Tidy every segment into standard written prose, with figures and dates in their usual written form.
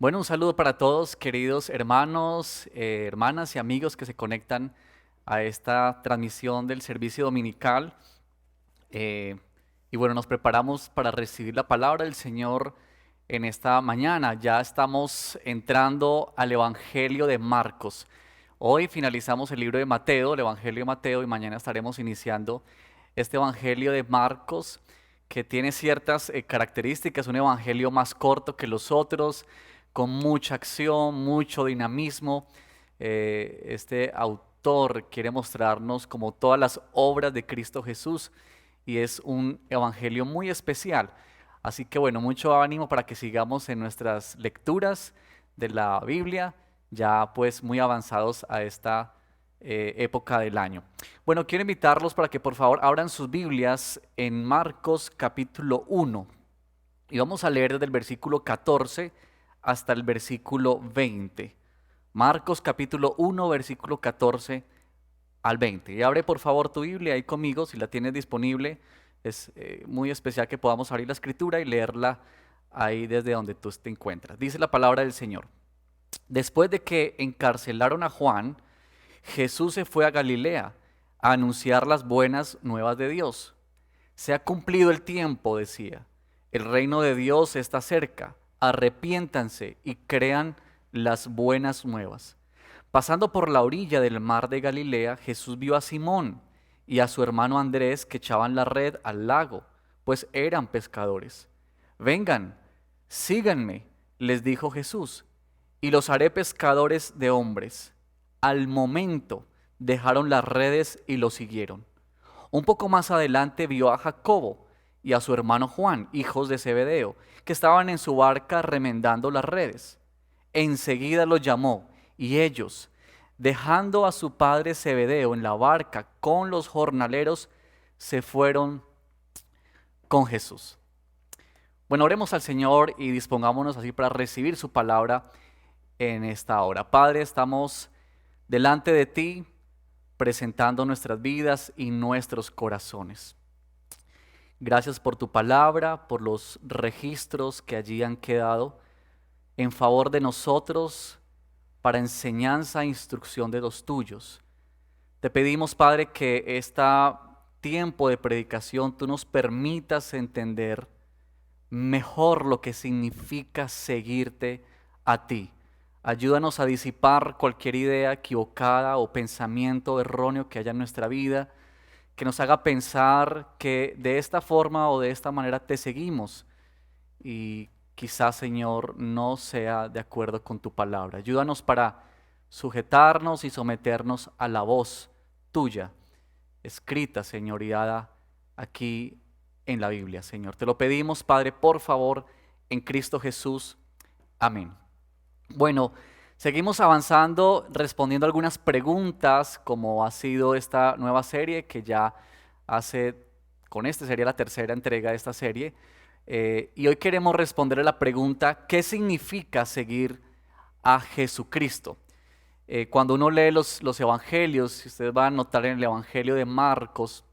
Bueno, un saludo para todos, queridos hermanos, hermanas y amigos que se conectan a esta transmisión del servicio dominical. Eh, y bueno, nos preparamos para recibir la palabra del Señor en esta mañana. Ya estamos entrando al Evangelio de Marcos. Hoy finalizamos el libro de Mateo, el Evangelio de Mateo, y mañana estaremos iniciando este Evangelio de Marcos, que tiene ciertas características, un evangelio más corto que los otros, con mucha acción, mucho dinamismo. Este autor quiere mostrarnos como todas las obras de Cristo Jesús y es un evangelio muy especial. Así que bueno, mucho ánimo para que sigamos en nuestras lecturas de la Biblia, ya pues muy avanzados a esta época del año. Bueno, quiero invitarlos para que por favor abran sus Biblias en Marcos capítulo 1 y vamos a leer desde el versículo 14 hasta el versículo 20. Marcos capítulo 1, versículo 14 al 20. Y abre por favor tu Biblia ahí conmigo, si la tienes disponible. Es muy especial que podamos abrir la escritura y leerla ahí desde donde tú te encuentras. Dice la palabra del Señor. Después de que encarcelaron a Juan, Jesús se fue a Galilea a anunciar las buenas nuevas de Dios. Se ha cumplido el tiempo, decía. El reino de Dios está cerca. Arrepiéntanse y crean las buenas nuevas. Pasando por la orilla del mar de Galilea, Jesús vio a Simón y a su hermano Andrés que echaban la red al lago, pues eran pescadores. Vengan, síganme, les dijo Jesús, y los haré pescadores de hombres. Al momento dejaron las redes y lo siguieron. Un poco más adelante vio a Jacobo y a su hermano Juan, hijos de Zebedeo, que estaban en su barca remendando las redes. Enseguida los llamó y ellos, dejando a su padre Zebedeo en la barca con los jornaleros, se fueron con Jesús. Bueno, oremos al Señor y dispongámonos así para recibir su palabra en esta hora. Padre, estamos delante de ti presentando nuestras vidas y nuestros corazones. Gracias por tu palabra, por los registros que allí han quedado en favor de nosotros para enseñanza e instrucción de los tuyos. Te pedimos, Padre, que este tiempo de predicación tú nos permitas entender mejor lo que significa seguirte a ti. Ayúdanos a disipar cualquier idea equivocada o pensamiento erróneo que haya en nuestra vida, que nos haga pensar que de esta forma o de esta manera te seguimos y quizás, Señor, no sea de acuerdo con tu palabra. Ayúdanos para sujetarnos y someternos a la voz tuya, escrita, Señor, y dada aquí en la Biblia, Señor. Te lo pedimos, Padre, por favor, en Cristo Jesús. Amén. Bueno, seguimos avanzando, respondiendo algunas preguntas, como ha sido esta nueva serie que ya con esta sería la tercera entrega de esta serie. Y hoy queremos responder a la pregunta, ¿qué significa seguir a Jesucristo? Cuando uno lee los evangelios, si ustedes van a notar en el evangelio de Marcos,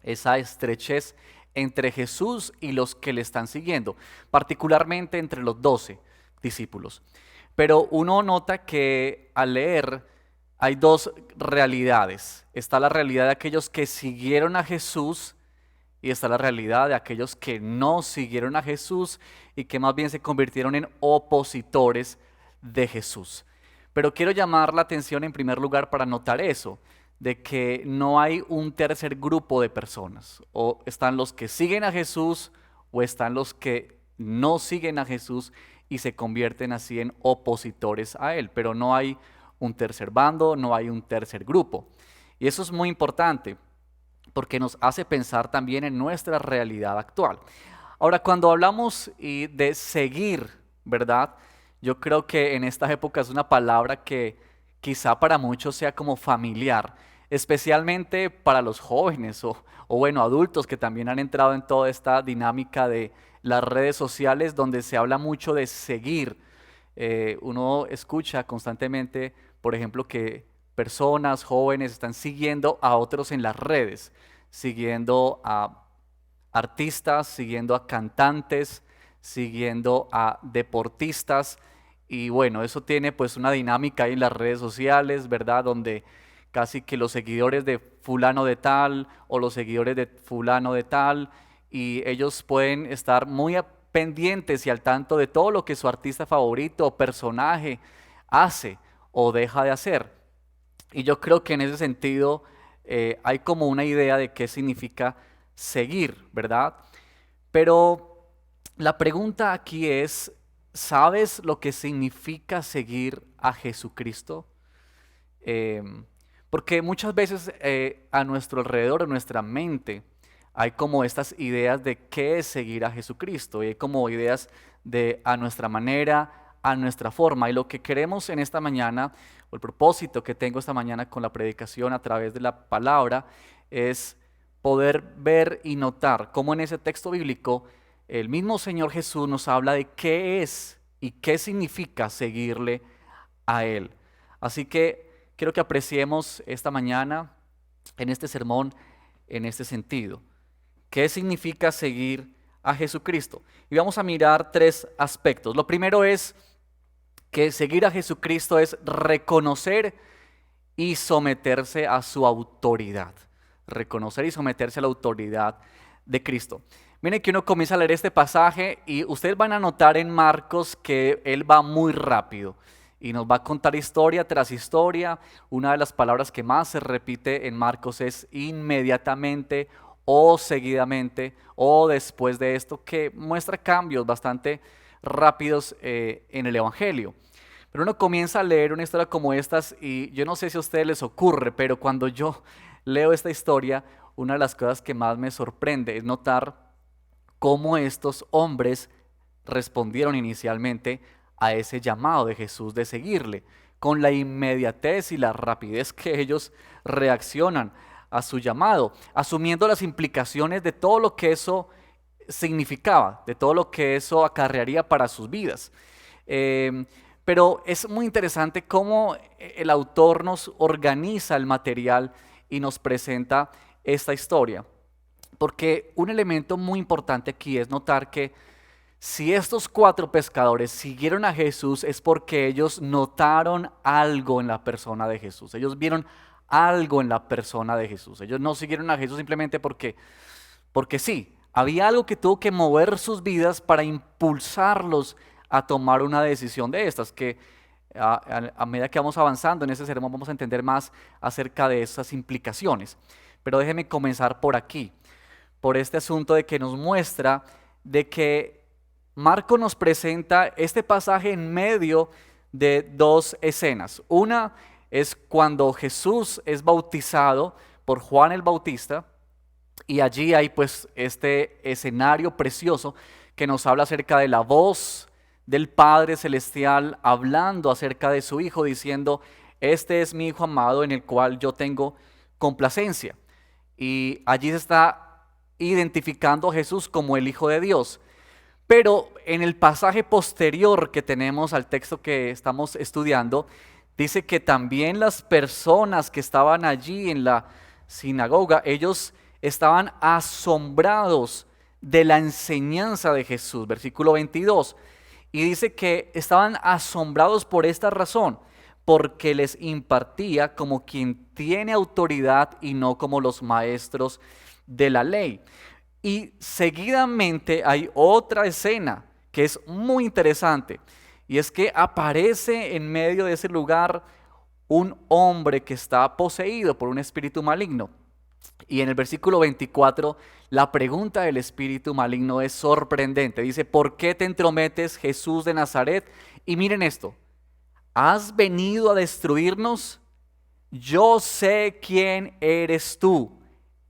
esa estrechez entre Jesús y los que le están siguiendo, particularmente entre los 12 discípulos. Pero uno nota que al leer hay dos realidades. Está la realidad de aquellos que siguieron a Jesús y está la realidad de aquellos que no siguieron a Jesús y que más bien se convirtieron en opositores de Jesús. Pero quiero llamar la atención en primer lugar para notar eso, de que no hay un tercer grupo de personas. O están los que siguen a Jesús o están los que no siguen a Jesús y se convierten así en opositores a Él. Pero no hay un tercer bando, no hay un tercer grupo. Y eso es muy importante porque nos hace pensar también en nuestra realidad actual. Ahora, cuando hablamos de seguir, ¿verdad? Yo creo que en esta época es una palabra que quizá para muchos sea como familiar, especialmente para los jóvenes o bueno, adultos que también han entrado en toda esta dinámica de las redes sociales donde se habla mucho de seguir. Uno escucha constantemente, por ejemplo, que personas jóvenes están siguiendo a otros en las redes, siguiendo a artistas, siguiendo a cantantes, siguiendo a deportistas Y bueno, eso tiene pues una dinámica ahí en las redes sociales, ¿verdad? Donde casi que los seguidores de fulano de tal o los seguidores de fulano de tal, y ellos pueden estar muy pendientes y al tanto de todo lo que su artista favorito o personaje hace o deja de hacer. Y yo creo que en ese sentido hay como una idea de qué significa seguir, ¿verdad? Pero la pregunta aquí es, ¿sabes lo que significa seguir a Jesucristo? Em, Porque muchas veces a nuestro alrededor, en nuestra mente, hay como estas ideas de qué es seguir a Jesucristo, y hay como ideas de a nuestra manera, a nuestra forma. Y lo que queremos en esta mañana, o el propósito que tengo esta mañana con la predicación a través de la palabra, es poder ver y notar cómo en ese texto bíblico el mismo Señor Jesús nos habla de qué es y qué significa seguirle a Él. Así que quiero que apreciemos esta mañana en este sermón en este sentido. ¿Qué significa seguir a Jesucristo? Y vamos a mirar tres aspectos. Lo primero es que seguir a Jesucristo es reconocer y someterse a su autoridad. Reconocer y someterse a la autoridad de Cristo. Miren que uno comienza a leer este pasaje y ustedes van a notar en Marcos que él va muy rápido y nos va a contar historia tras historia. Una de las palabras que más se repite en Marcos es inmediatamente o seguidamente o después de esto, que muestra cambios bastante rápidos en el Evangelio. Pero uno comienza a leer una historia como estas y yo no sé si a ustedes les ocurre, pero cuando yo leo esta historia, una de las cosas que más me sorprende es notar cómo estos hombres respondieron inicialmente a ese llamado de Jesús de seguirle, con la inmediatez y la rapidez que ellos reaccionan a su llamado, asumiendo las implicaciones de todo lo que eso significaba, de todo lo que eso acarrearía para sus vidas. Pero es muy interesante cómo el autor nos organiza el material y nos presenta esta historia. Porque un elemento muy importante aquí es notar que si estos cuatro pescadores siguieron a Jesús es porque ellos notaron algo en la persona de Jesús. Ellos vieron algo en la persona de Jesús. Ellos no siguieron a Jesús simplemente porque sí. Había algo que tuvo que mover sus vidas para impulsarlos a tomar una decisión de estas, que a medida que vamos avanzando en ese sermón vamos a entender más acerca de esas implicaciones. Pero déjenme comenzar por aquí, por este asunto de que nos muestra de que Marco nos presenta este pasaje en medio de dos escenas. Una es cuando Jesús es bautizado por Juan el Bautista, y allí hay pues este escenario precioso que nos habla acerca de la voz del Padre Celestial hablando acerca de su Hijo, diciendo: este es mi Hijo amado en el cual yo tengo complacencia. Y allí se está identificando a Jesús como el Hijo de Dios. Pero en el pasaje posterior que tenemos al texto que estamos estudiando, dice que también las personas que estaban allí en la sinagoga, ellos estaban asombrados de la enseñanza de Jesús, versículo 22. Y dice que estaban asombrados por esta razón, porque les impartía como quien tiene autoridad y no como los maestros de la ley. Y seguidamente hay otra escena que es muy interesante, y es que aparece en medio de ese lugar un hombre que está poseído por un espíritu maligno. Y en el versículo 24, la pregunta del espíritu maligno es sorprendente. Dice: ¿por qué te entrometes, Jesús de Nazaret? Y miren esto: ¿has venido a destruirnos? Yo sé quién eres tú,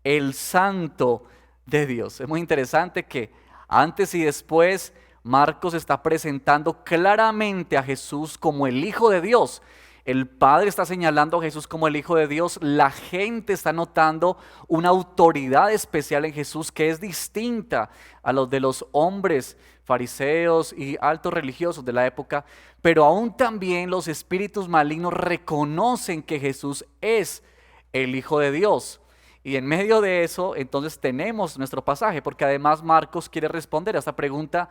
el Santo de Dios. Es muy interesante que antes y después Marcos está presentando claramente a Jesús como el Hijo de Dios. El Padre está señalando a Jesús como el Hijo de Dios. La gente está notando una autoridad especial en Jesús que es distinta a los de los hombres fariseos y altos religiosos de la época. Pero aún también los espíritus malignos reconocen que Jesús es el Hijo de Dios. Y en medio de eso, entonces tenemos nuestro pasaje, porque además Marcos quiere responder a esta pregunta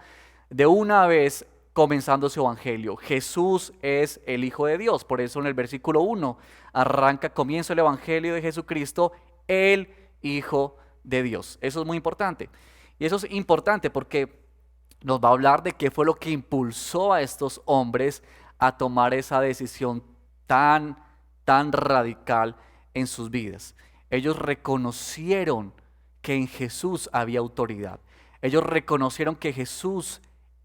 de una vez comenzando su evangelio. Jesús es el Hijo de Dios. Por eso en el versículo 1 comienza el evangelio de Jesucristo, el Hijo de Dios. Eso es muy importante. Y eso es importante porque nos va a hablar de qué fue lo que impulsó a estos hombres a tomar esa decisión tan radical en sus vidas. Ellos reconocieron que en Jesús había autoridad. Ellos reconocieron que Jesús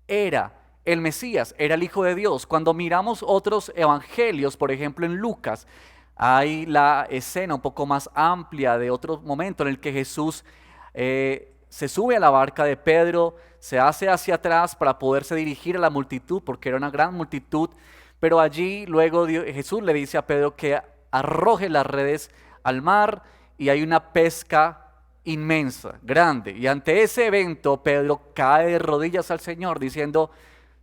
era el Mesías, era el Hijo de Dios. Cuando miramos otros evangelios, por ejemplo en Lucas, hay la escena un poco más amplia de otro momento en el que Jesús se sube a la barca de Pedro, se hace hacia atrás para poderse dirigir a la multitud, porque era una gran multitud, pero allí luego Jesús le dice a Pedro que arroje las redes al mar y hay una pesca inmensa, grande. Y ante ese evento Pedro cae de rodillas al Señor diciendo: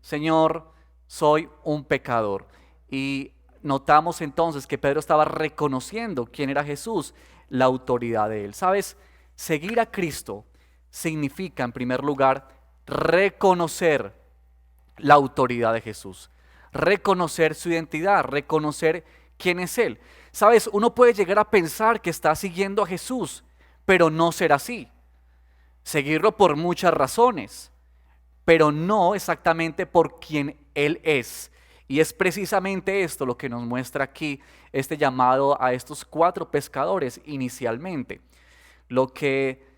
Señor, soy un pecador. Y notamos entonces que Pedro estaba reconociendo quién era Jesús, la autoridad de él. ¿Sabes? Seguir a Cristo significa, en primer lugar, reconocer la autoridad de Jesús, reconocer su identidad, reconocer quién es Él. ¿Sabes? Uno puede llegar a pensar que está siguiendo a Jesús, pero no ser así. Seguirlo por muchas razones, pero no exactamente por quien Él es. Y es precisamente esto lo que nos muestra aquí este llamado a estos 4 pescadores inicialmente. Lo que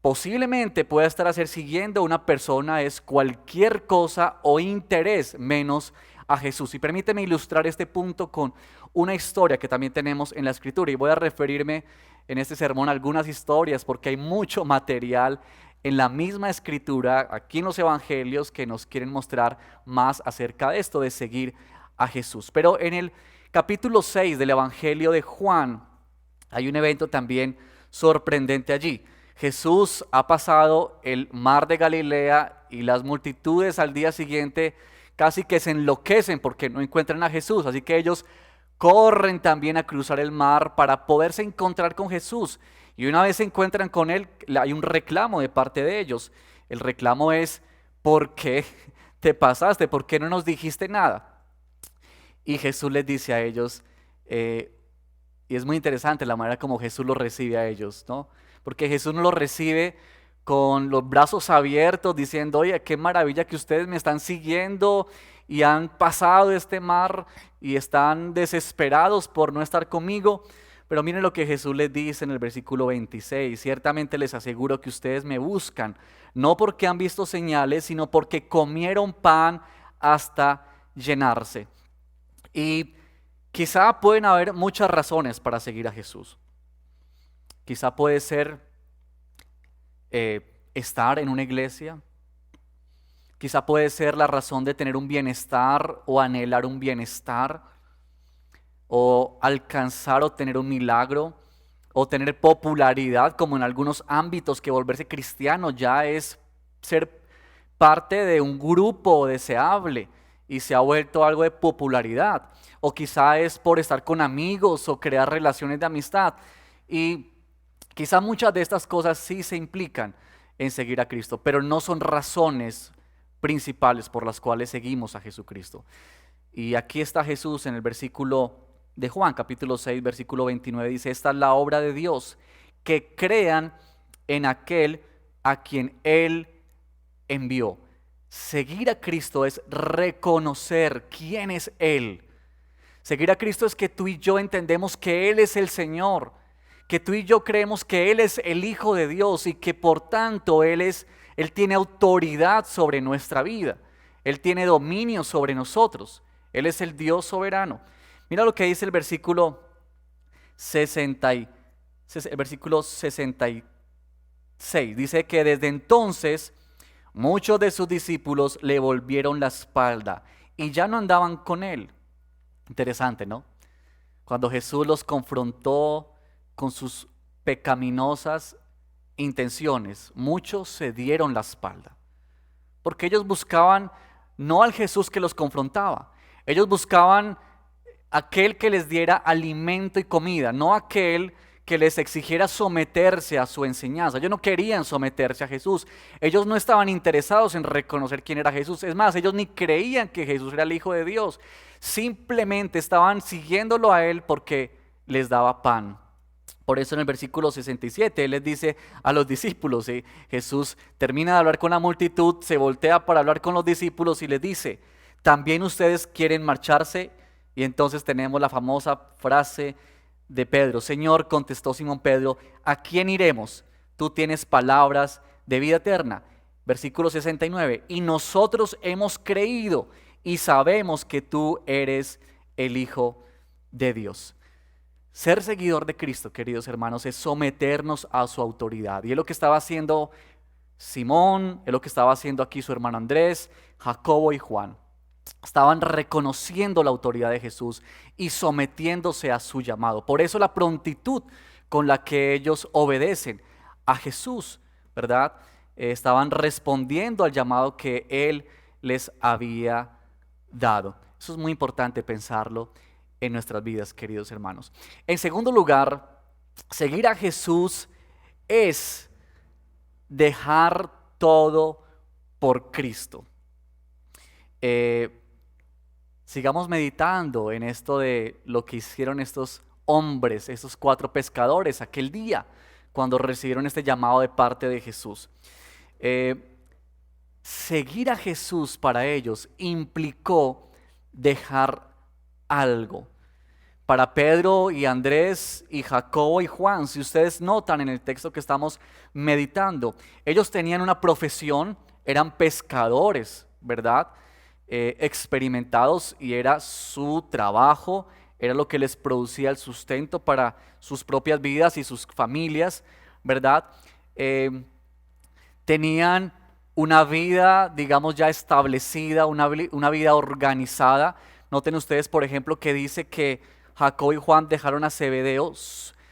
posiblemente pueda estar siguiendo a una persona es cualquier cosa o interés menos a Jesús. Y permíteme ilustrar este punto con una historia que también tenemos en la Escritura. Y voy a referirme en este sermón a algunas historias porque hay mucho material en la misma Escritura, aquí en los Evangelios, que nos quieren mostrar más acerca de esto, de seguir a Jesús. Pero en el capítulo 6 del Evangelio de Juan hay un evento también sorprendente allí. Jesús ha pasado el mar de Galilea y las multitudes al día siguiente casi que se enloquecen porque no encuentran a Jesús. Así que ellos corren también a cruzar el mar para poderse encontrar con Jesús. Y una vez se encuentran con Él, hay un reclamo de parte de ellos. El reclamo es: ¿por qué te pasaste? ¿Por qué no nos dijiste nada? Y Jesús les dice a ellos, y es muy interesante la manera como Jesús los recibe a ellos, ¿no? Porque Jesús no los recibe con los brazos abiertos diciendo: oye, qué maravilla que ustedes me están siguiendo y han pasado este mar y están desesperados por no estar conmigo. Pero miren lo que Jesús les dice en el versículo 26: ciertamente les aseguro que ustedes me buscan, no porque han visto señales, sino porque comieron pan hasta llenarse. Y quizá pueden haber muchas razones para seguir a Jesús. Quizá puede ser estar en una iglesia. Quizá puede ser la razón de tener un bienestar o anhelar un bienestar, o alcanzar o tener un milagro, o tener popularidad, como en algunos ámbitos que volverse cristiano ya es ser parte de un grupo deseable y se ha vuelto algo de popularidad. O quizá es por estar con amigos o crear relaciones de amistad. Y quizá muchas de estas cosas sí se implican en seguir a Cristo, pero no son razones principales por las cuales seguimos a Jesucristo. Y aquí está Jesús en el versículo de Juan, capítulo 6, versículo 29, dice: esta es la obra de Dios, que crean en aquel a quien Él envió. Seguir a Cristo es reconocer quién es Él. Seguir a Cristo es que tú y yo entendemos que Él es el Señor, que tú y yo creemos que Él es el Hijo de Dios y que por tanto Él tiene autoridad sobre nuestra vida. Él tiene dominio sobre nosotros. Él es el Dios soberano. Mira lo que dice el versículo 66. Dice que desde entonces muchos de sus discípulos le volvieron la espalda y ya no andaban con Él. Interesante, ¿no? Cuando Jesús los confrontó con sus pecaminosas intenciones, muchos se dieron la espalda, porque ellos buscaban no al Jesús que los confrontaba, ellos buscaban aquel que les diera alimento y comida, no aquel que les exigiera someterse a su enseñanza. Ellos no querían someterse a Jesús. Ellos no estaban interesados en reconocer quién era Jesús. Es más, ellos ni creían que Jesús era el Hijo de Dios. Simplemente estaban siguiéndolo a Él porque les daba pan. Por eso en el versículo 67 Él les dice a los discípulos, ¿sí? Jesús termina de hablar con la multitud, se voltea para hablar con los discípulos y les dice, ¿también ustedes quieren marcharse? Y entonces tenemos la famosa frase de Pedro. Señor, contestó Simón Pedro, ¿a quién iremos? Tú tienes palabras de vida eterna. Versículo 69, y nosotros hemos creído y sabemos que tú eres el Hijo de Dios. Ser seguidor de Cristo, queridos hermanos, es someternos a su autoridad. Y es lo que estaba haciendo Simón, es lo que estaba haciendo aquí su hermano Andrés, Jacobo y Juan. Estaban reconociendo la autoridad de Jesús y sometiéndose a su llamado. Por eso la prontitud con la que ellos obedecen a Jesús, ¿verdad? Estaban respondiendo al llamado que Él les había dado. Eso es muy importante pensarlo en nuestras vidas, queridos hermanos. En segundo lugar, seguir a Jesús es dejar todo por Cristo. Sigamos meditando en esto de lo que hicieron estos hombres, estos 4 pescadores aquel día cuando recibieron este llamado de parte de Jesús. Seguir a Jesús para ellos implicó dejar algo. Para Pedro y Andrés y Jacobo y Juan, si ustedes notan en el texto que estamos meditando, ellos tenían una profesión, eran pescadores, ¿verdad? Experimentados, y era su trabajo, era lo que les producía el sustento para sus propias vidas y sus familias, ¿verdad? Tenían una vida, digamos, ya establecida, una vida organizada. Noten ustedes, por ejemplo, que dice que Jacob y Juan dejaron a Zebedeo,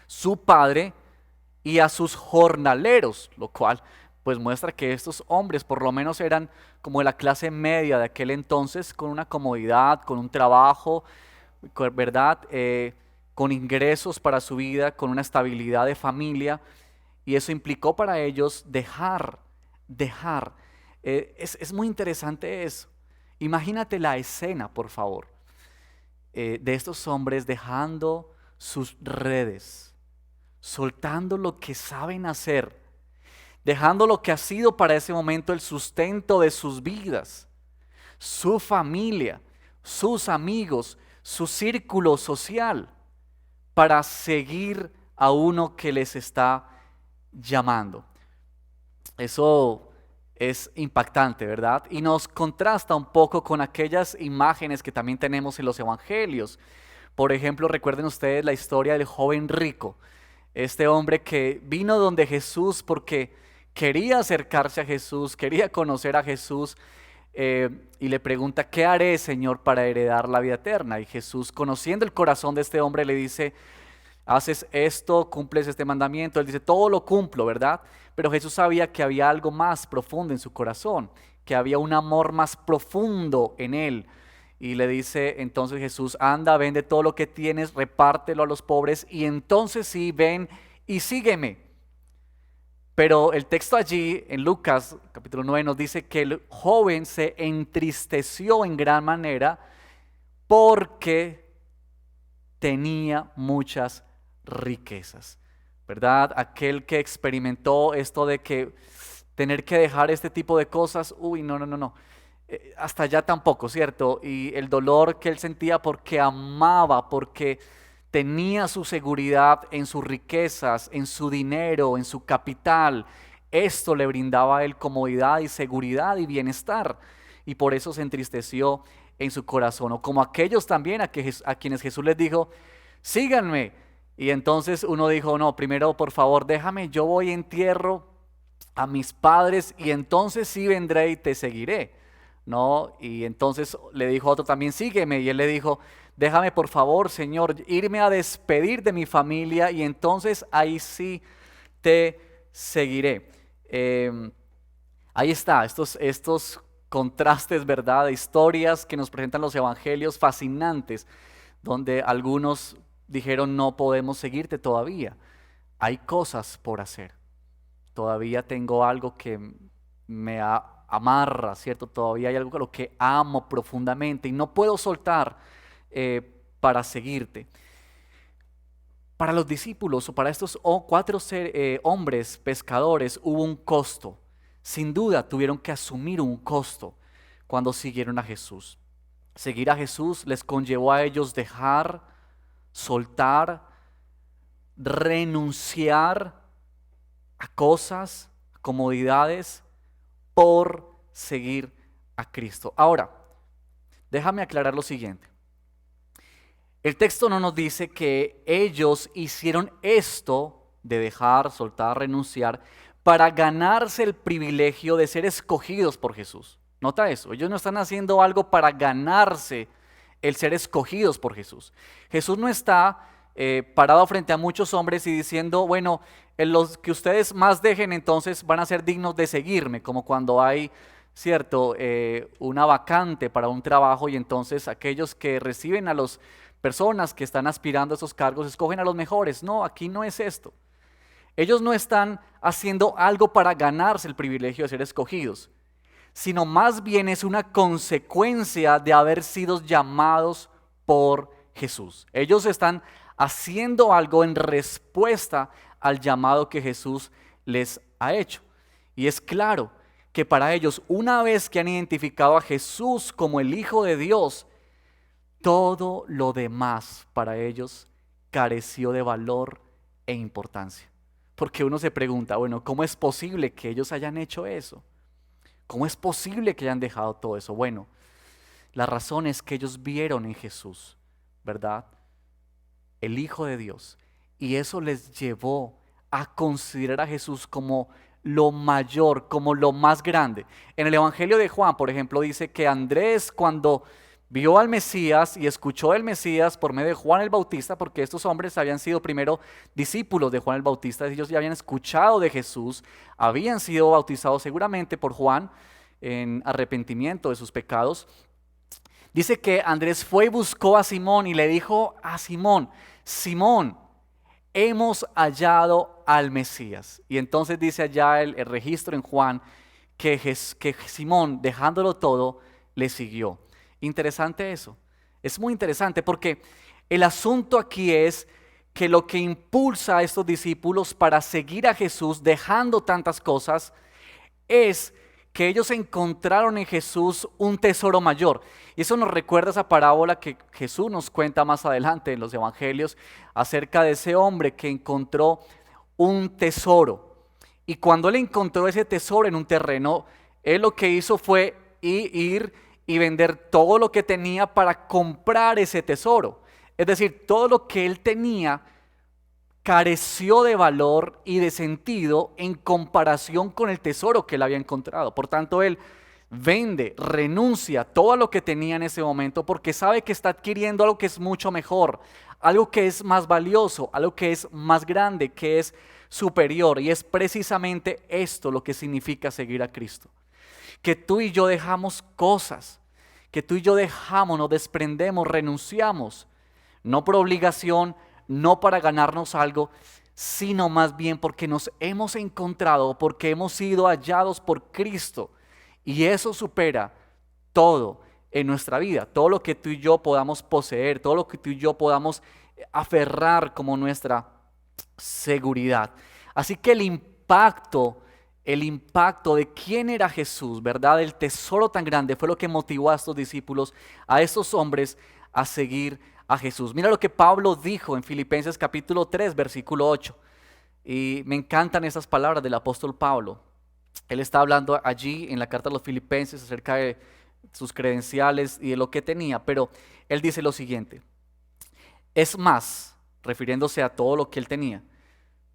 su padre, y a sus jornaleros, lo cual pues muestra que estos hombres por lo menos eran como de la clase media de aquel entonces, con una comodidad, con un trabajo, ¿verdad? Con ingresos para su vida, con una estabilidad de familia, y eso implicó para ellos dejar. Es muy interesante eso. Imagínate la escena, por favor, de estos hombres dejando sus redes, soltando lo que saben hacer, dejando lo que ha sido para ese momento el sustento de sus vidas, su familia, sus amigos, su círculo social, para seguir a uno que les está llamando. Eso es impactante, ¿verdad? Y nos contrasta un poco con aquellas imágenes que también tenemos en los evangelios. Por ejemplo, recuerden ustedes la historia del joven rico, este hombre que vino donde Jesús porque quería acercarse a Jesús, quería conocer a Jesús, y le pregunta, ¿qué haré, Señor, para heredar la vida eterna? Y Jesús, conociendo el corazón de este hombre, le dice, haces esto, cumples este mandamiento. Él dice, todo lo cumplo, ¿verdad? Pero Jesús sabía que había algo más profundo en su corazón, que había un amor más profundo en él. Y le dice entonces Jesús, anda, vende todo lo que tienes, repártelo a los pobres, y entonces sí, ven y sígueme. Pero el texto allí en Lucas capítulo 9 nos dice que el joven se entristeció en gran manera porque tenía muchas riquezas, ¿verdad? Aquel que experimentó esto de que tener que dejar este tipo de cosas, no. Hasta allá tampoco, ¿cierto? Y el dolor que él sentía porque amaba, porque tenía su seguridad en sus riquezas, en su dinero, en su capital. Esto le brindaba a él comodidad y seguridad y bienestar. Y por eso se entristeció en su corazón. O como aquellos también a quienes Jesús les dijo, síganme. Y entonces uno dijo, no, primero por favor déjame, yo voy y entierro a mis padres y entonces sí vendré y te seguiré, ¿no? Y entonces le dijo a otro también, sígueme. Y él le dijo, déjame por favor, Señor, irme a despedir de mi familia y entonces ahí sí te seguiré. Ahí está, estos contrastes, ¿verdad? De historias que nos presentan los evangelios fascinantes, donde algunos dijeron no podemos seguirte todavía. hay cosas por hacer. Todavía tengo algo que me amarra, ¿cierto? Todavía hay algo a lo que amo profundamente y no puedo soltar para seguirte. Para los discípulos o para estos cuatro hombres pescadores hubo un costo. Sin duda tuvieron que asumir un costo cuando siguieron a Jesús. Seguir a Jesús les conllevó a ellos dejar, soltar, renunciar a cosas, a comodidades, por seguir a Cristo. Ahora, déjame aclarar lo siguiente. El texto no nos dice que ellos hicieron esto de dejar, soltar, renunciar para ganarse el privilegio de ser escogidos por Jesús. Nota eso, ellos no están haciendo algo para ganarse el ser escogidos por Jesús. Jesús no está parado frente a muchos hombres y diciendo, bueno, en los que ustedes más dejen entonces van a ser dignos de seguirme, como cuando hay, cierto, una vacante para un trabajo y entonces aquellos que reciben a las personas que están aspirando a esos cargos escogen a los mejores. No, aquí no es esto. Ellos no están haciendo algo para ganarse el privilegio de ser escogidos, sino más bien es una consecuencia de haber sido llamados por Jesús. Ellos están haciendo algo en respuesta al llamado que Jesús les ha hecho. Y es claro que para ellos, una vez que han identificado a Jesús como el Hijo de Dios, todo lo demás para ellos careció de valor e importancia. Porque uno se pregunta, bueno, ¿cómo es posible que ellos hayan hecho eso? ¿Cómo es posible que hayan dejado todo eso? Bueno, la razón es que ellos vieron en Jesús, ¿verdad?, el Hijo de Dios. Y eso les llevó a considerar a Jesús como lo mayor, como lo más grande. En el Evangelio de Juan, por ejemplo, dice que Andrés, cuando vio al Mesías y escuchó del Mesías por medio de Juan el Bautista, porque estos hombres habían sido primero discípulos de Juan el Bautista, ellos ya habían escuchado de Jesús, habían sido bautizados seguramente por Juan en arrepentimiento de sus pecados. Dice que Andrés fue y buscó a Simón y le dijo a Simón, Simón, hemos hallado al Mesías. Y entonces dice allá el registro en Juan que Simón, dejándolo todo, le siguió. Interesante eso, es muy interesante porque el asunto aquí es que lo que impulsa a estos discípulos para seguir a Jesús dejando tantas cosas es que ellos encontraron en Jesús un tesoro mayor. Y eso nos recuerda esa parábola que Jesús nos cuenta más adelante en los evangelios acerca de ese hombre que encontró un tesoro. Y cuando él encontró ese tesoro en un terreno, él lo que hizo fue ir y vender todo lo que tenía para comprar ese tesoro. Es decir, todo lo que él tenía careció de valor y de sentido en comparación con el tesoro que él había encontrado. Por tanto, él vende, renuncia a todo lo que tenía en ese momento porque sabe que está adquiriendo algo que es mucho mejor, algo que es más valioso, algo que es más grande, que es superior. Y es precisamente esto lo que significa seguir a Cristo. Que tú y yo dejamos cosas, que tú y yo dejamos, nos desprendemos, renunciamos, no por obligación, no para ganarnos algo, sino más bien porque nos hemos encontrado, porque hemos sido hallados por Cristo. Y eso supera todo en nuestra vida, todo lo que tú y yo podamos poseer, todo lo que tú y yo podamos aferrar como nuestra seguridad. Así que el impacto de quién era Jesús, ¿verdad? El tesoro tan grande fue lo que motivó a estos discípulos, a estos hombres a seguir a Jesús. Mira lo que Pablo dijo en Filipenses capítulo 3, versículo 8. Y me encantan esas palabras del apóstol Pablo. Él está hablando allí en la carta a los Filipenses acerca de sus credenciales y de lo que tenía, pero él dice lo siguiente: es más, refiriéndose a todo lo que él tenía,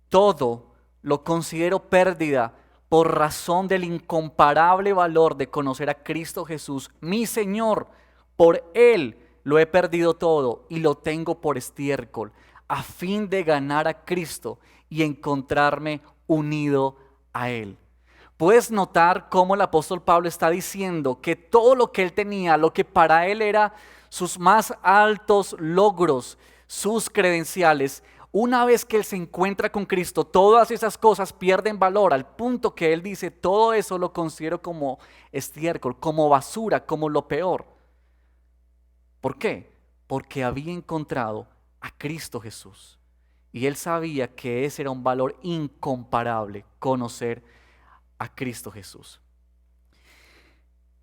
todo lo considero pérdida por razón del incomparable valor de conocer a Cristo Jesús, mi Señor. Por Él lo he perdido todo y lo tengo por estiércol, a fin de ganar a Cristo y encontrarme unido a Él. Puedes notar cómo el apóstol Pablo está diciendo que todo lo que él tenía, lo que para él era sus más altos logros, sus credenciales, Una vez que él se encuentra con Cristo, todas esas cosas pierden valor al punto que él dice, todo eso lo considero como estiércol, como basura, como lo peor. ¿Por qué? Porque había encontrado a Cristo Jesús. Y él sabía que ese era un valor incomparable, conocer a Cristo Jesús.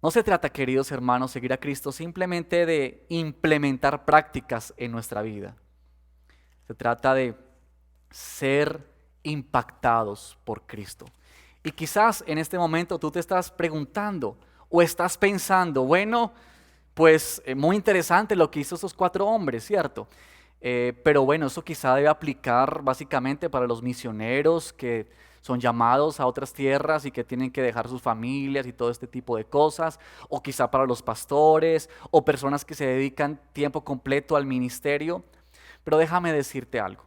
No se trata, queridos hermanos, seguir a Cristo simplemente de implementar prácticas en nuestra vida. Se trata de ser impactados por Cristo. Y quizás en este momento tú te estás preguntando o estás pensando, bueno, pues muy interesante lo que hizo esos 4 hombres, ¿cierto? Pero bueno, eso quizá debe aplicar básicamente para los misioneros que son llamados a otras tierras y que tienen que dejar sus familias y todo este tipo de cosas, o quizá para los pastores o personas que se dedican tiempo completo al ministerio. Pero déjame decirte algo.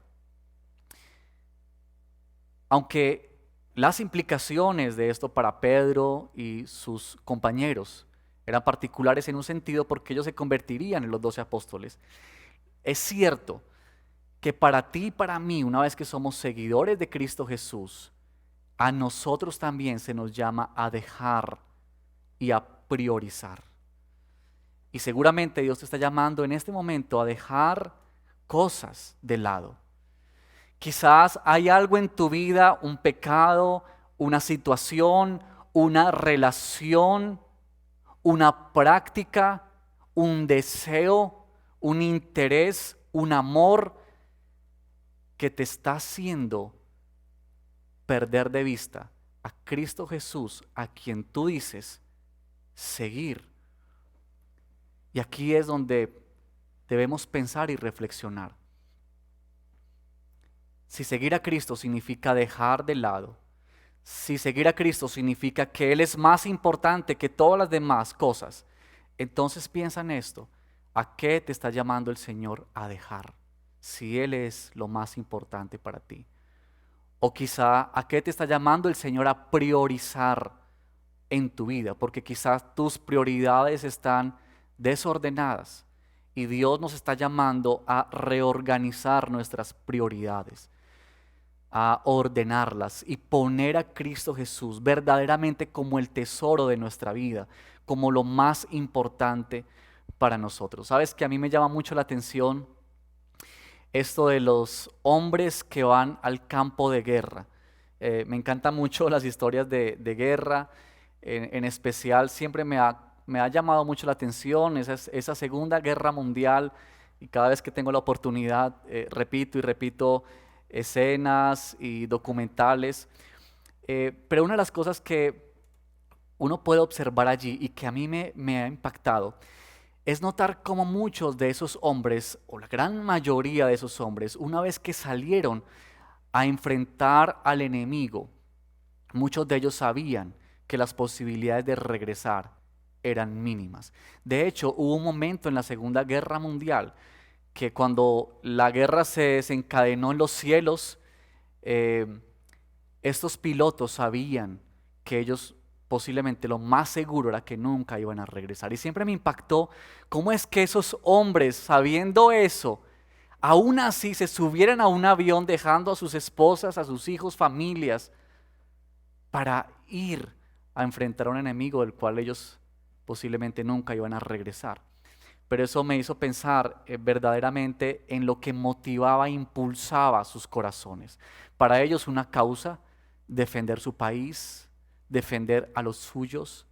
Aunque las implicaciones de esto para Pedro y sus compañeros eran particulares en un sentido porque ellos se convertirían en los 12 apóstoles, es cierto que para ti y para mí, una vez que somos seguidores de Cristo Jesús, a nosotros también se nos llama a dejar y a priorizar. Y seguramente Dios te está llamando en este momento a dejar cosas de lado. Quizás hay algo en tu vida, un pecado, una situación, una relación, una práctica, un deseo, un interés, un amor que te está haciendo perder de vista a Cristo Jesús, a quien tú dices seguir. Y aquí es donde debemos pensar y reflexionar. Si seguir a Cristo significa dejar de lado, si seguir a Cristo significa que Él es más importante que todas las demás cosas, entonces piensa en esto. ¿A qué te está llamando el Señor a dejar? Si Él es lo más importante para ti. O quizá, ¿a qué te está llamando el Señor a priorizar en tu vida? Porque quizás tus prioridades están desordenadas y Dios nos está llamando a reorganizar nuestras prioridades, a ordenarlas y poner a Cristo Jesús verdaderamente como el tesoro de nuestra vida, como lo más importante para nosotros. ¿Sabes que a mí me llama mucho la atención esto de los hombres que van al campo de guerra? Me encantan mucho las historias de guerra, en especial siempre me ha llamado mucho la atención esa Segunda Guerra Mundial, y cada vez que tengo la oportunidad repito y repito escenas y documentales. Pero una de las cosas que uno puede observar allí y que a mí me ha impactado es notar cómo muchos de esos hombres, o la gran mayoría de esos hombres, una vez que salieron a enfrentar al enemigo, muchos de ellos sabían que las posibilidades de regresar eran mínimas. De hecho, hubo un momento en la Segunda Guerra Mundial que cuando la guerra se desencadenó en los cielos, eh, estos pilotos sabían que ellos posiblemente lo más seguro era que nunca iban a regresar. Y siempre me impactó cómo es que esos hombres, sabiendo eso, aún así se subieran a un avión dejando a sus esposas, a sus hijos, familias, para ir a enfrentar a un enemigo del cual ellos posiblemente nunca iban a regresar. Pero eso me hizo pensar verdaderamente en lo que motivaba e impulsaba sus corazones. Para ellos una causa, defender su país, defender a los suyos,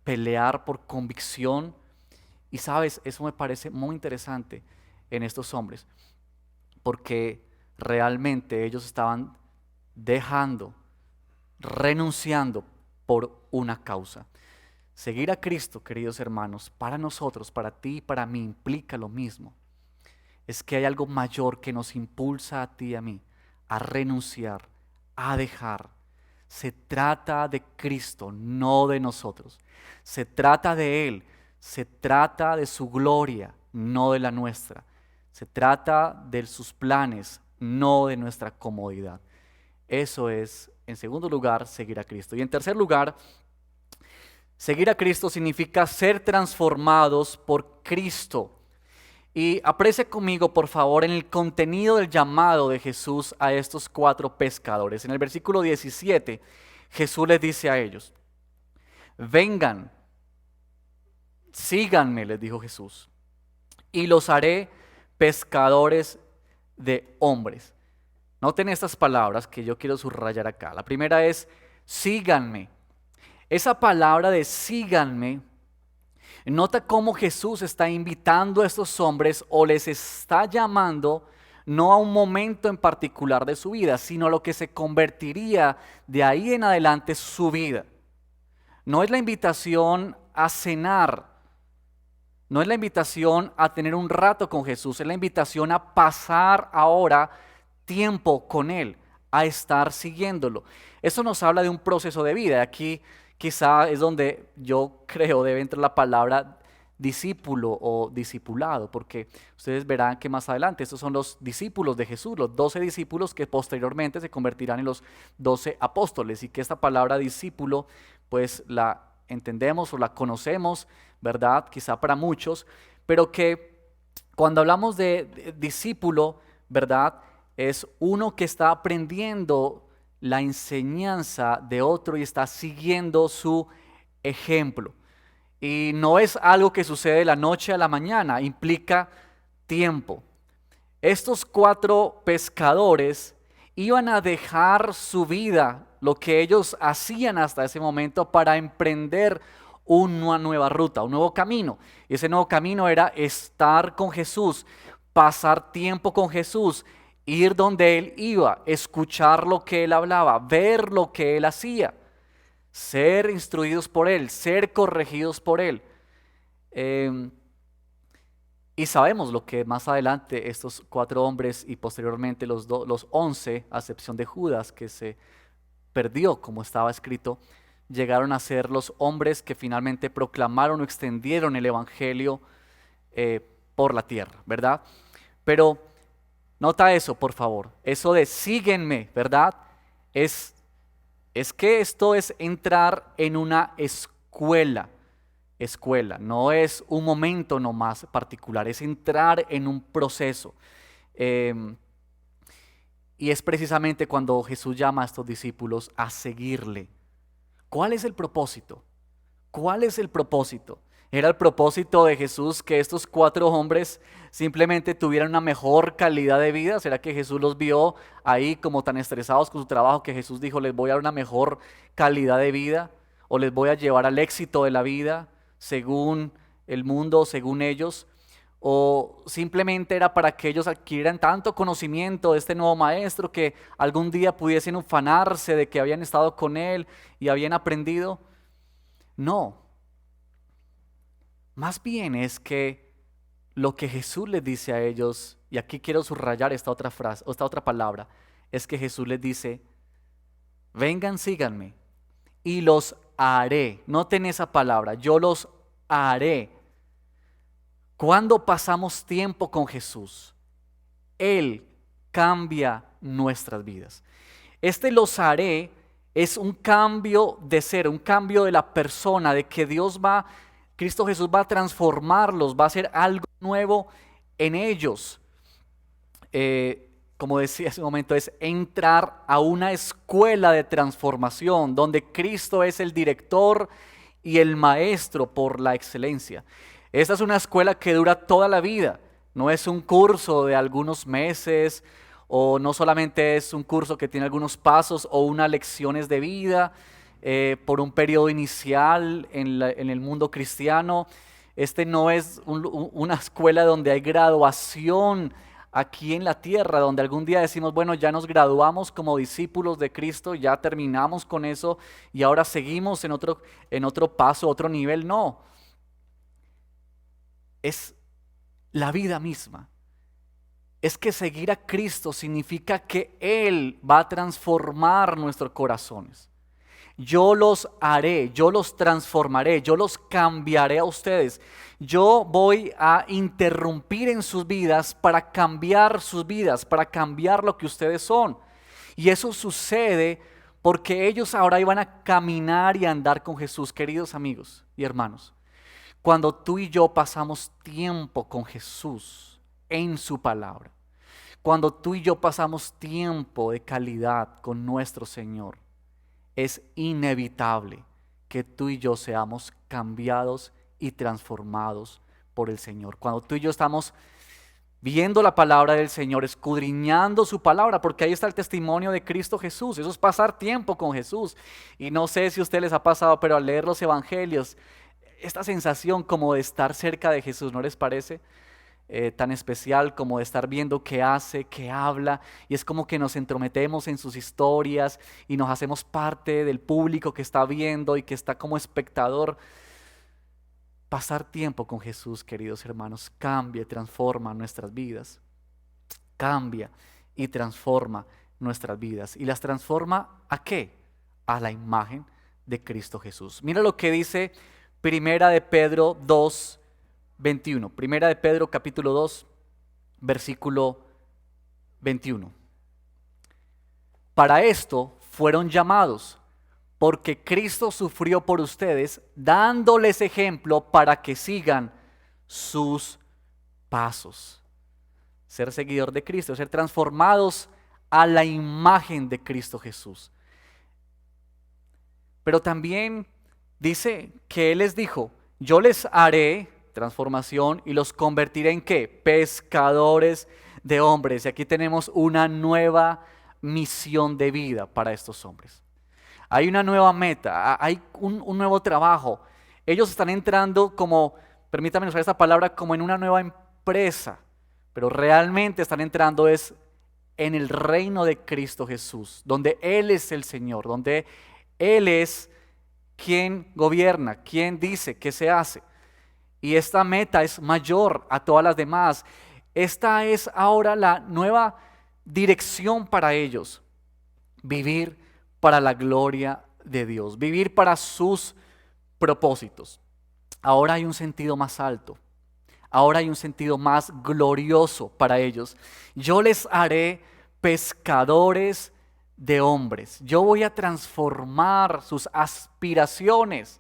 pelear por convicción. Y sabes, eso me parece muy interesante en estos hombres, porque realmente ellos estaban dejando, renunciando por una causa. Seguir a Cristo, queridos hermanos, para nosotros, para ti y para mí, implica lo mismo. Es que hay algo mayor que nos impulsa a ti y a mí a renunciar, a dejar. Se trata de Cristo, no de nosotros. Se trata de Él, se trata de su gloria, no de la nuestra. Se trata de sus planes, no de nuestra comodidad. Eso es, en segundo lugar, seguir a Cristo. Y en tercer lugar, seguir a Cristo significa ser transformados por Cristo. Y aprecia conmigo, por favor, en el contenido del llamado de Jesús a estos 4 pescadores. En el versículo 17, Jesús les dice a ellos: vengan, síganme, les dijo Jesús, y los haré pescadores de hombres. Noten estas palabras que yo quiero subrayar acá. La primera es: síganme. Esa palabra de síganme, nota cómo Jesús está invitando a estos hombres o les está llamando no a un momento en particular de su vida, sino a lo que se convertiría de ahí en adelante su vida. No es la invitación a cenar, no es la invitación a tener un rato con Jesús, es la invitación a pasar ahora tiempo con Él, a estar siguiéndolo. Eso nos habla de un proceso de vida. Aquí quizá es donde yo creo debe entrar la palabra discípulo o discipulado, porque ustedes verán que más adelante estos son los discípulos de Jesús, los 12 discípulos que posteriormente se convertirán en los 12 apóstoles, y que esta palabra discípulo pues la entendemos o la conocemos, ¿verdad? Quizá para muchos, pero que cuando hablamos de discípulo, ¿verdad? Es uno que está aprendiendo la enseñanza de otro y está siguiendo su ejemplo. Y no es algo que sucede de la noche a la mañana, implica tiempo. Estos 4 pescadores iban a dejar su vida, lo que ellos hacían hasta ese momento, para emprender una nueva ruta, un nuevo camino. Y ese nuevo camino era estar con Jesús, pasar tiempo con Jesús, ir donde Él iba, escuchar lo que Él hablaba, ver lo que Él hacía, ser instruidos por Él, ser corregidos por Él. Y sabemos lo que más adelante estos 4 hombres y posteriormente los 11, a excepción de Judas, que se perdió como estaba escrito, llegaron a ser los hombres que finalmente proclamaron o extendieron el evangelio por la tierra, ¿verdad? Pero nota eso, por favor, eso de síguenme, ¿verdad? Es que esto es entrar en una escuela, no es un momento nomás particular, es entrar en un proceso. Y es precisamente cuando Jesús llama a estos discípulos a seguirle. ¿Cuál es el propósito? ¿Cuál es el propósito? ¿Era el propósito de Jesús que estos 4 hombres simplemente tuvieran una mejor calidad de vida? ¿Será que Jesús los vio ahí como tan estresados con su trabajo que Jesús dijo: les voy a dar una mejor calidad de vida, o les voy a llevar al éxito de la vida según el mundo, según ellos? ¿O simplemente era para que ellos adquirieran tanto conocimiento de este nuevo maestro que algún día pudiesen ufanarse de que habían estado con él y habían aprendido? No. Más bien es que lo que Jesús les dice a ellos, y aquí quiero subrayar esta otra frase, esta otra palabra, es que Jesús les dice: vengan, síganme, y los haré. Noten esa palabra, yo los haré. Cuando pasamos tiempo con Jesús, Él cambia nuestras vidas. Este los haré es un cambio de ser, un cambio de la persona, de que Cristo Jesús va a transformarlos, va a hacer algo nuevo en ellos. Como decía hace un momento, es entrar a una escuela de transformación donde Cristo es el director y el maestro por la excelencia. Esta es una escuela que dura toda la vida, no es un curso de algunos meses, o no solamente es un curso que tiene algunos pasos o unas lecciones de vida por un periodo inicial en el mundo cristiano. Este no es una escuela donde hay graduación aquí en la tierra, donde algún día decimos: bueno, ya nos graduamos como discípulos de Cristo, ya terminamos con eso y ahora seguimos en otro paso, otro nivel. No, es la vida misma. Es que seguir a Cristo significa que Él va a transformar nuestros corazones. Yo los haré, yo los transformaré, yo los cambiaré a ustedes. Yo voy a interrumpir en sus vidas para cambiar sus vidas, para cambiar lo que ustedes son. Y eso sucede porque ellos ahora iban a caminar y a andar con Jesús, queridos amigos y hermanos. Cuando tú y yo pasamos tiempo con Jesús en su palabra, cuando tú y yo pasamos tiempo de calidad con nuestro Señor, es inevitable que tú y yo seamos cambiados y transformados por el Señor. Cuando tú y yo estamos viendo la palabra del Señor, escudriñando su palabra, porque ahí está el testimonio de Cristo Jesús. Eso es pasar tiempo con Jesús. Y no sé si a ustedes les ha pasado, pero al leer los evangelios, esta sensación como de estar cerca de Jesús, ¿no les parece? Tan especial como de estar viendo qué hace, qué habla, y es como que nos entrometemos en sus historias y nos hacemos parte del público que está viendo y que está como espectador. Pasar tiempo con Jesús, queridos hermanos, cambia y transforma nuestras vidas. Cambia y transforma nuestras vidas. ¿Y las transforma a qué? A la imagen de Cristo Jesús. Mira lo que dice Primera de Pedro 2, 21. Primera de Pedro capítulo 2, versículo 21. Para esto fueron llamados, porque Cristo sufrió por ustedes, dándoles ejemplo para que sigan sus pasos. Ser seguidor de Cristo, ser transformados a la imagen de Cristo Jesús. Pero también dice que Él les dijo, yo les haré transformación y los convertiré en ¿qué? Pescadores de hombres. Y aquí tenemos una nueva misión de vida para estos hombres. Hay una nueva meta, hay un nuevo trabajo. Ellos están entrando como, permítanme usar esta palabra, como en una nueva empresa, pero realmente están entrando es en el reino de Cristo Jesús, donde Él es el Señor, donde Él es quien gobierna, quien dice qué se hace. Y esta meta es mayor a todas las demás. Esta es ahora la nueva dirección para ellos, vivir para la gloria de Dios, vivir para sus propósitos. Ahora hay un sentido más alto, ahora hay un sentido más glorioso para ellos. Yo les haré pescadores de hombres. Yo voy a transformar sus aspiraciones.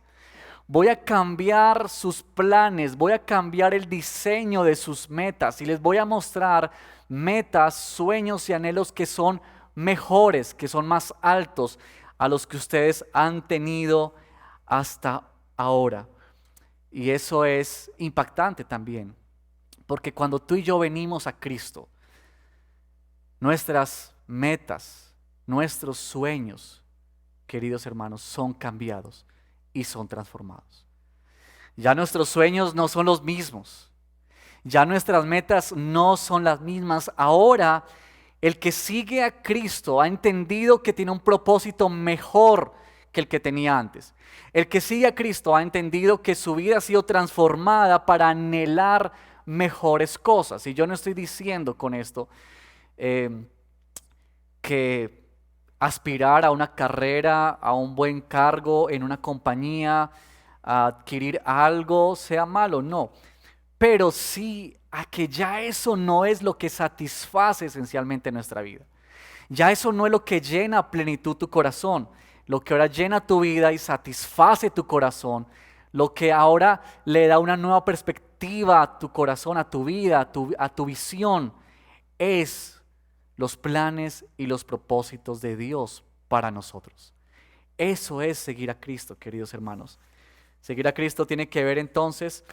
Voy a cambiar sus planes, voy a cambiar el diseño de sus metas y les voy a mostrar metas, sueños y anhelos que son mejores, que son más altos a los que ustedes han tenido hasta ahora. Y eso es impactante también, porque cuando tú y yo venimos a Cristo, nuestras metas, nuestros sueños, queridos hermanos, son cambiados y son transformados. Ya nuestros sueños no son los mismos, ya nuestras metas no son las mismas. Ahora el que sigue a Cristo ha entendido que tiene un propósito mejor que el que tenía antes. El que sigue a Cristo ha entendido que su vida ha sido transformada para anhelar mejores cosas. Y yo no estoy diciendo con esto que aspirar a una carrera, a un buen cargo en una compañía, a adquirir algo sea malo, no. Pero sí a que ya eso no es lo que satisface esencialmente nuestra vida. Ya eso no es lo que llena a plenitud tu corazón. Lo que ahora llena tu vida y satisface tu corazón, lo que ahora le da una nueva perspectiva a tu corazón, a tu vida, a tu visión, es los planes y los propósitos de Dios para nosotros. Eso es seguir a Cristo, queridos hermanos. Seguir a Cristo tiene que ver entonces,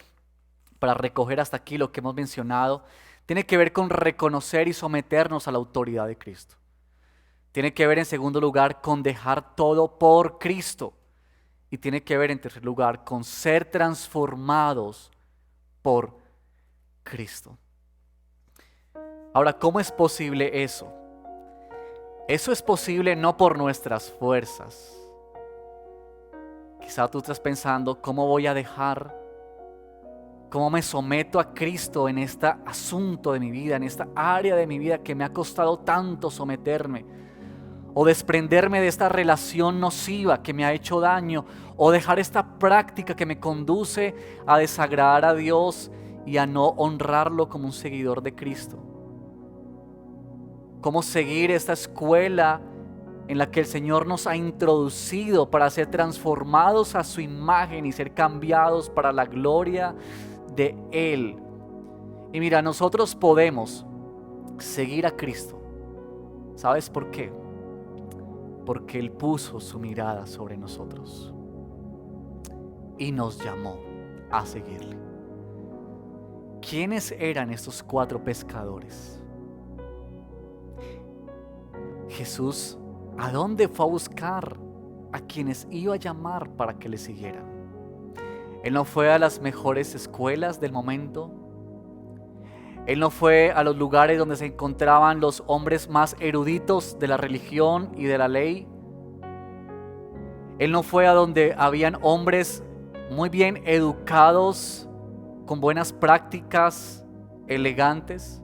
para recoger hasta aquí lo que hemos mencionado, tiene que ver con reconocer y someternos a la autoridad de Cristo. Tiene que ver en segundo lugar con dejar todo por Cristo. Y tiene que ver en tercer lugar con ser transformados por Cristo. Ahora, ¿cómo es posible eso? Eso es posible no por nuestras fuerzas. Quizá tú estás pensando, ¿cómo voy a dejar? ¿Cómo me someto a Cristo en este asunto de mi vida, en esta área de mi vida que me ha costado tanto someterme? O desprenderme de esta relación nociva que me ha hecho daño, o dejar esta práctica que me conduce a desagradar a Dios y a no honrarlo como un seguidor de Cristo. ¿Cómo seguir esta escuela en la que el Señor nos ha introducido para ser transformados a su imagen y ser cambiados para la gloria de Él. Y mira, nosotros podemos seguir a Cristo. ¿Sabes por qué? Porque Él puso su mirada sobre nosotros y nos llamó a seguirle. ¿Quiénes eran estos 4 pescadores? Jesús, ¿a dónde fue a buscar a quienes iba a llamar para que le siguieran? Él no fue a las mejores escuelas del momento. Él no fue a los lugares donde se encontraban los hombres más eruditos de la religión y de la ley. Él no fue a donde habían hombres muy bien educados, con buenas prácticas, elegantes.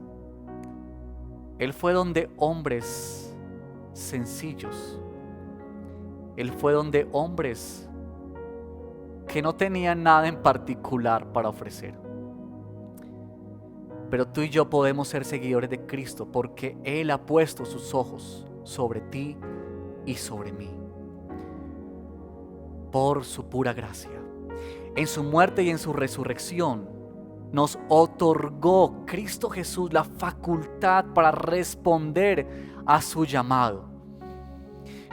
Él fue donde hombres sencillos. Él fue donde hombres que no tenían nada en particular para ofrecer. Pero tú y yo podemos ser seguidores de Cristo porque Él ha puesto sus ojos sobre ti y sobre mí. Por su pura gracia. En su muerte y en su resurrección nos otorgó Cristo Jesús la facultad para responder a su llamado.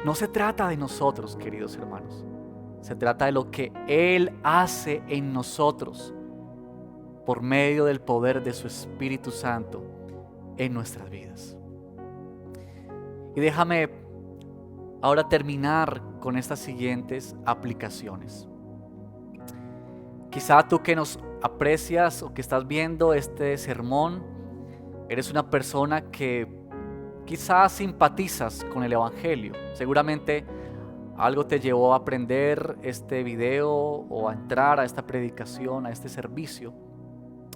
No se trata de nosotros, queridos hermanos. Se trata de lo que Él hace en nosotros por medio del poder de su Espíritu Santo en nuestras vidas. Y déjame ahora terminar con estas siguientes aplicaciones. Quizá tú que nos aprecias o que estás viendo este sermón, eres una persona que quizás simpatizas con el Evangelio. Seguramente algo te llevó a aprender este video o a entrar a esta predicación, a este servicio.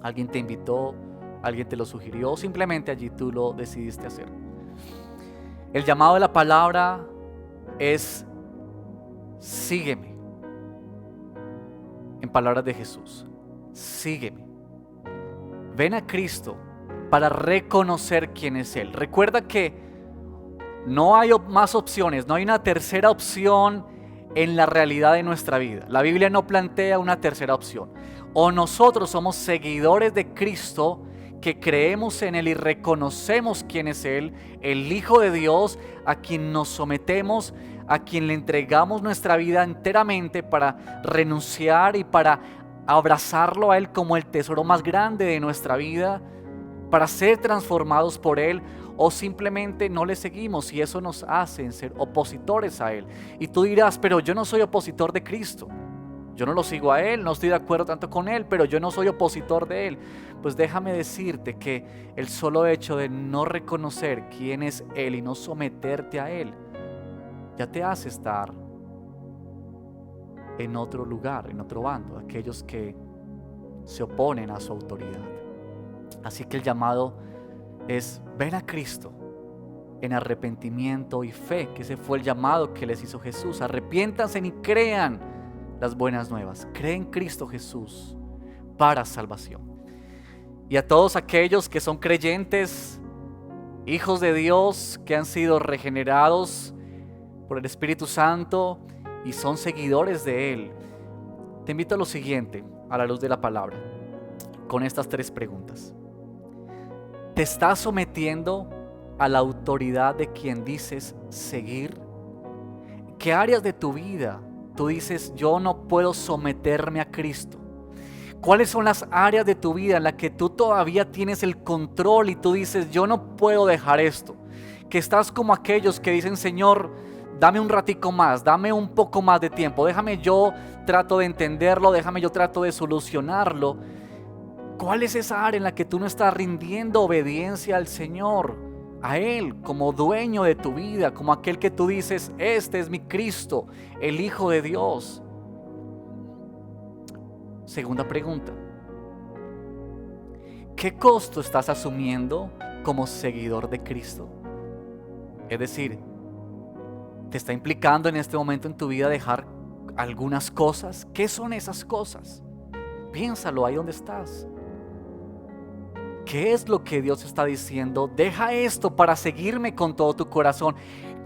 Alguien te invitó, alguien te lo sugirió, o simplemente allí tú lo decidiste hacer. El llamado de la palabra es: sígueme. En palabras de Jesús, sígueme. Ven a Cristo para reconocer quién es Él. Recuerda que no hay más opciones, no hay una tercera opción en la realidad de nuestra vida. La Biblia no plantea una tercera opción. O nosotros somos seguidores de Cristo, que creemos en Él y reconocemos quién es Él, el Hijo de Dios, a quien nos sometemos, a quien le entregamos nuestra vida enteramente para renunciar y para abrazarlo a Él como el tesoro más grande de nuestra vida, para ser transformados por Él, o simplemente no le seguimos y eso nos hace ser opositores a Él. Y tú dirás: pero yo no soy opositor de Cristo. Yo no lo sigo a Él, no estoy de acuerdo tanto con Él, pero yo no soy opositor de Él. Pues déjame decirte que el solo hecho de no reconocer quién es Él y no someterte a Él, ya te hace estar en otro lugar, en otro bando, aquellos que se oponen a su autoridad. Así que el llamado es: ven a Cristo en arrepentimiento y fe, que ese fue el llamado que les hizo Jesús. Arrepiéntanse y crean las buenas nuevas. Creen en Cristo Jesús para salvación. Y a todos aquellos que son creyentes, hijos de Dios, que han sido regenerados por el Espíritu Santo y son seguidores de Él, te invito a lo siguiente, a la luz de la palabra, con estas 3 preguntas. ¿Te estás sometiendo a la autoridad de quien dices seguir? ¿Qué áreas de tu vida tú dices: yo no puedo someterme a Cristo? ¿Cuáles son las áreas de tu vida en las que tú todavía tienes el control y tú dices: yo no puedo dejar esto? Que estás como aquellos que dicen: Señor, dame un ratico más, dame un poco más de tiempo, déjame yo trato de entenderlo, déjame yo trato de solucionarlo. ¿Cuál es esa área en la que tú no estás rindiendo obediencia al Señor, a Él como dueño de tu vida, como aquel que tú dices: este es mi Cristo, el Hijo de Dios? Segunda pregunta: ¿qué costo estás asumiendo como seguidor de Cristo? Es decir, ¿te está implicando en este momento en tu vida dejar algunas cosas? ¿Qué son esas cosas? Piénsalo ahí donde estás. ¿Qué es lo que Dios está diciendo? Deja esto para seguirme con todo tu corazón.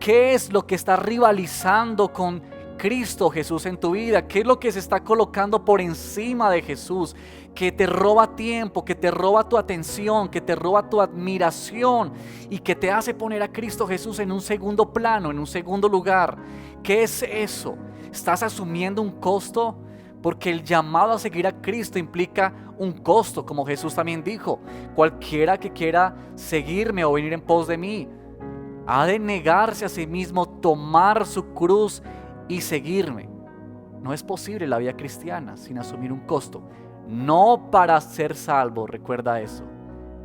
¿Qué es lo que está rivalizando con Cristo Jesús en tu vida? ¿Qué es lo que se está colocando por encima de Jesús? Que te roba tiempo, que te roba tu atención, que te roba tu admiración y que te hace poner a Cristo Jesús en un segundo plano, en un segundo lugar. ¿Qué es eso? ¿Estás asumiendo un costo? Porque el llamado a seguir a Cristo implica un costo, como Jesús también dijo. Cualquiera que quiera seguirme o venir en pos de mí, ha de negarse a sí mismo, tomar su cruz y seguirme. No es posible la vida cristiana sin asumir un costo. No para ser salvo, recuerda eso.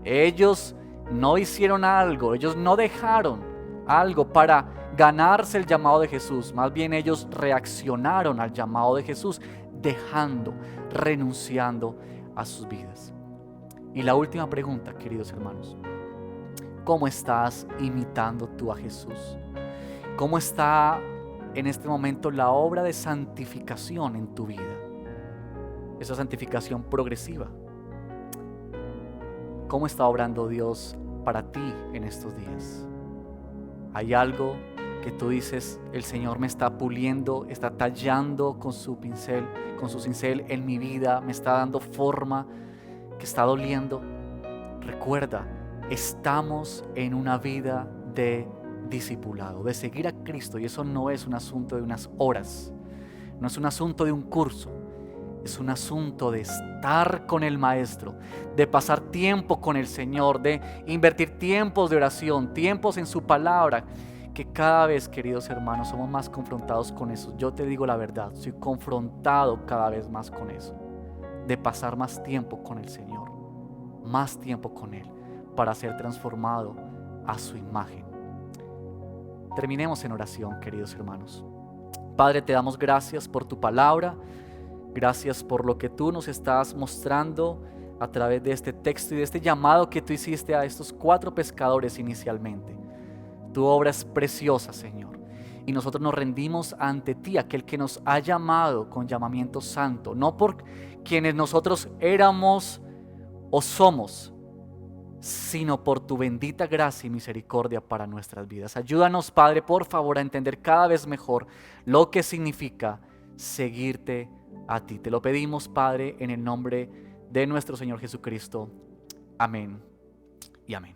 Ellos no hicieron algo, ellos no dejaron algo para ganarse el llamado de Jesús. Más bien ellos reaccionaron al llamado de Jesús, dejando, renunciando a sus vidas. Y la última pregunta, queridos hermanos: ¿cómo estás imitando tú a Jesús? ¿Cómo está en este momento la obra de santificación en tu vida? Esa santificación progresiva. ¿Cómo está obrando Dios para ti en estos días? ¿Hay algo que tú dices, el Señor me está puliendo, está tallando con su cincel en mi vida, me está dando forma, que está doliendo? Recuerda, estamos en una vida de discipulado, de seguir a Cristo, y eso no es un asunto de unas horas, no es un asunto de un curso, es un asunto de estar con el Maestro, de pasar tiempo con el Señor, de invertir tiempos de oración, tiempos en su palabra, que cada vez, queridos hermanos, somos más confrontados con eso. Yo te digo la verdad, soy confrontado cada vez más con eso, de pasar más tiempo con el Señor, más tiempo con Él, para ser transformado a su imagen. Terminemos en oración, queridos hermanos. Padre, te damos gracias por tu palabra, gracias por lo que tú nos estás mostrando a través de este texto y de este llamado que tú hiciste a estos 4 pescadores inicialmente. Tu obra es preciosa, Señor, y nosotros nos rendimos ante ti, aquel que nos ha llamado con llamamiento santo, no por quienes nosotros éramos o somos, sino por tu bendita gracia y misericordia para nuestras vidas. Ayúdanos, Padre, por favor, a entender cada vez mejor lo que significa seguirte a ti. Te lo pedimos, Padre, en el nombre de nuestro Señor Jesucristo. Amén y amén.